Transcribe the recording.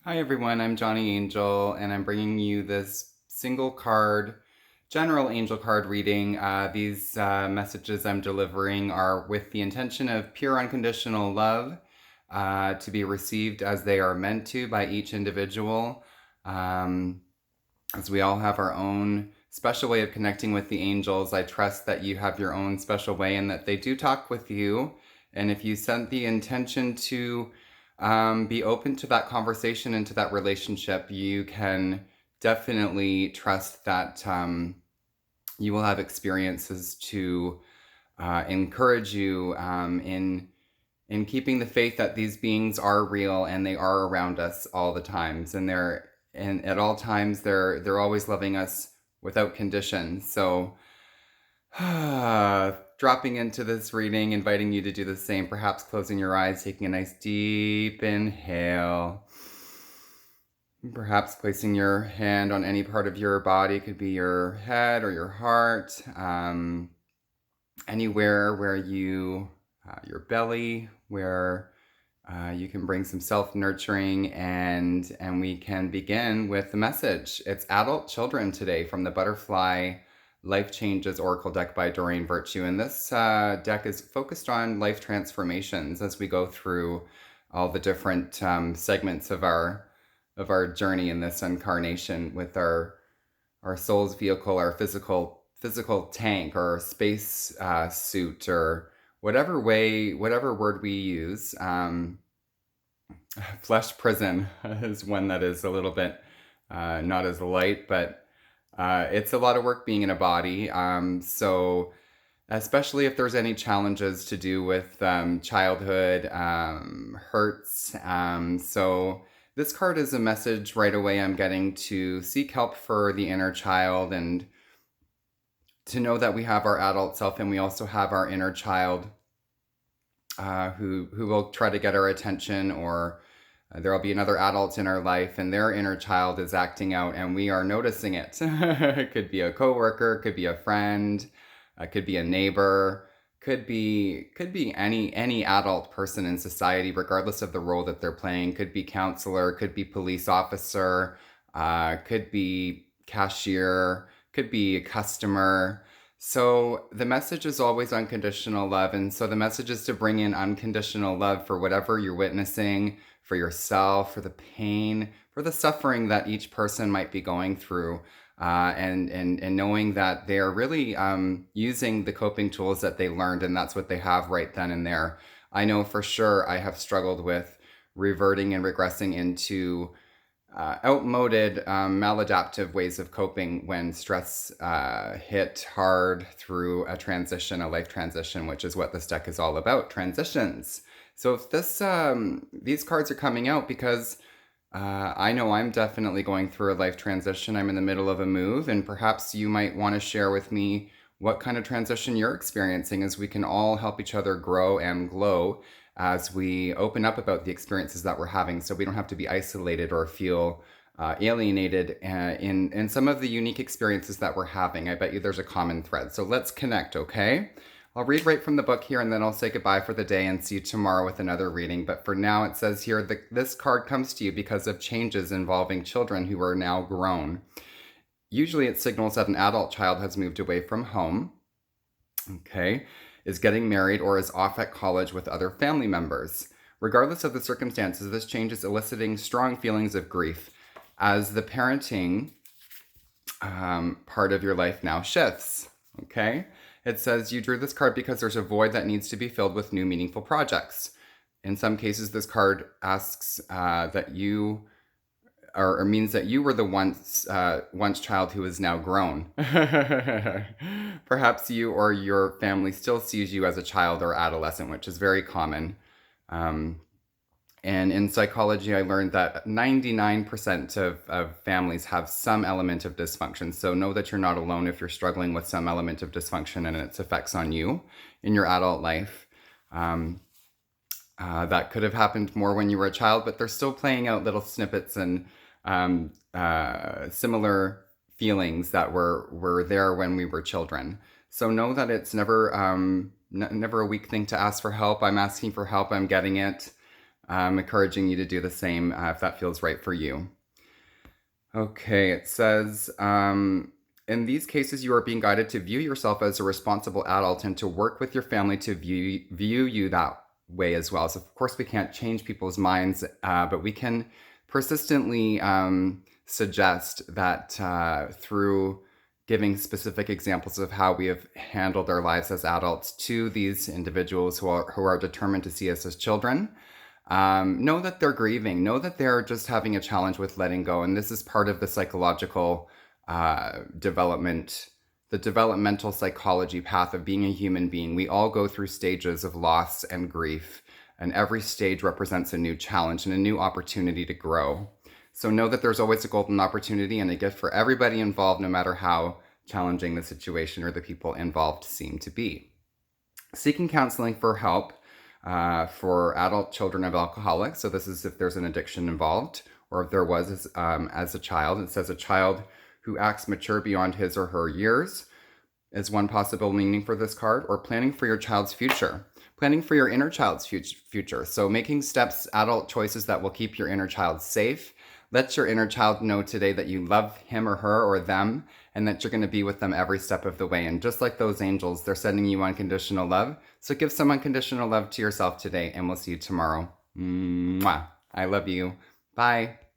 Hi everyone, I'm Johnny Angel, and I'm bringing you this single card, general angel card reading. These messages I'm delivering are with the intention of pure unconditional love to be received as they are meant to by each individual. Um, as we all have our own special way of connecting with the angels, I trust that you have your own special way and that they do talk with you. And if you set the intention to be open to that conversation and to that relationship, you can definitely trust that you will have experiences to encourage you in keeping the faith that these beings are real and they are around us all the times, and at all times they're always loving us without condition. So dropping into this reading, inviting you to do the same, perhaps closing your eyes, taking a nice deep inhale. Perhaps placing your hand on any part of your body, could be your head or your heart, anywhere where your belly, where you can bring some self-nurturing, and we can begin with the message. It's adult children today from the Butterfly Life Changes Oracle deck by Doreen Virtue. And this deck is focused on life transformations as we go through all the different segments of our journey in this incarnation with our soul's vehicle, our physical tank or space suit, or whatever word we use. Flesh prison is one that is a little bit not as light, but it's a lot of work being in a body. So especially if there's any challenges to do with childhood hurts. So this card is a message right away I'm getting to seek help for the inner child, and to know that we have our adult self and we also have our inner child who will try to get our attention, or there'll be another adult in our life and their inner child is acting out and we are noticing it. It could be a coworker, could be a friend, could be a neighbor, could be any adult person in society, regardless of the role that they're playing. Could be counselor, could be police officer, could be cashier, could be a customer. So the message is always unconditional love. And so the message is to bring in unconditional love for whatever you're witnessing, for yourself, for the pain, for the suffering that each person might be going through. And knowing that they're really using the coping tools that they learned, and that's what they have right then and there. I know for sure I have struggled with reverting and regressing into outmoded, maladaptive ways of coping when stress hit hard through a life transition, which is what this deck is all about, transitions. So if these cards are coming out because I know I'm definitely going through a life transition. I'm in the middle of a move, and perhaps you might want to share with me what kind of transition you're experiencing, as we can all help each other grow and glow as we open up about the experiences that we're having, so we don't have to be isolated or feel alienated in some of the unique experiences that we're having. I bet you there's a common thread. So let's connect, okay? I'll read right from the book here, and then I'll say goodbye for the day and see you tomorrow with another reading. But for now, it says here that this card comes to you because of changes involving children who are now grown. Usually it signals that an adult child has moved away from home, okay, is getting married, or is off at college with other family members. Regardless of the circumstances, this change is eliciting strong feelings of grief as the parenting part of your life now shifts, okay? It says you drew this card because there's a void that needs to be filled with new meaningful projects. In some cases, this card asks that you, or means that you were the once child who is now grown. Perhaps you or your family still sees you as a child or adolescent, which is very common. And in psychology, I learned that 99% of families have some element of dysfunction. So know that you're not alone if you're struggling with some element of dysfunction and its effects on you in your adult life. That could have happened more when you were a child, but they're still playing out little snippets and similar feelings that were there when we were children. So know that it's never a weak thing to ask for help. I'm asking for help. I'm getting it. encouraging you to do the same if that feels right for you. Okay, it says, in these cases, you are being guided to view yourself as a responsible adult and to work with your family to view you that way as well. So, of course, we can't change people's minds, but we can persistently suggest that through giving specific examples of how we have handled our lives as adults to these individuals who are determined to see us as children. Know that they're grieving, know that they're just having a challenge with letting go. And this is part of the psychological development, the developmental psychology path of being a human being. We all go through stages of loss and grief, and every stage represents a new challenge and a new opportunity to grow. So know that there's always a golden opportunity and a gift for everybody involved, no matter how challenging the situation or the people involved seem to be. Seeking counseling for help for adult children of alcoholics. So this is if there's an addiction involved, or if there was as a child. It says a child who acts mature beyond his or her years is one possible meaning for this card, or planning for your child's future. Planning for your inner child's future. So making steps, adult choices that will keep your inner child safe. Let your inner child know today that you love him or her or them, and that you're going to be with them every step of the way. And just like those angels, they're sending you unconditional love. So give some unconditional love to yourself today, and we'll see you tomorrow. Mwah. I love you. Bye.